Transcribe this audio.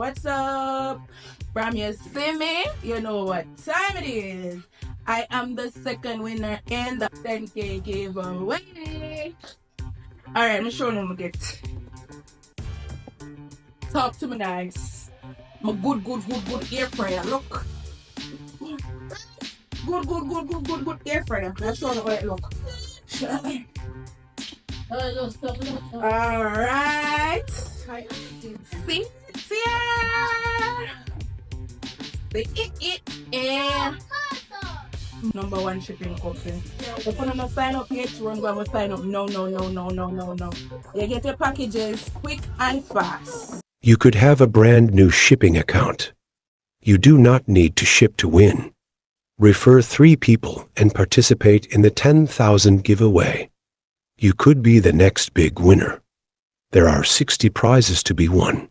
what's up? From your Simi, you know what time it is. I am the second winner in the 10K giveaway. Alright, I'm showing them get. Talk to me nice. My good ear fryer. Look. Good ear fryer. Let's show them how it look. Alright. See here. See it. And number one shipping company. If you don't sign up yet, run go and sign up. No. You get your packages quick and fast. You could have a brand new shipping account. You do not need to ship to win. Refer 3 people and participate in the 10,000 giveaway. You could be the next big winner. There are 60 prizes to be won.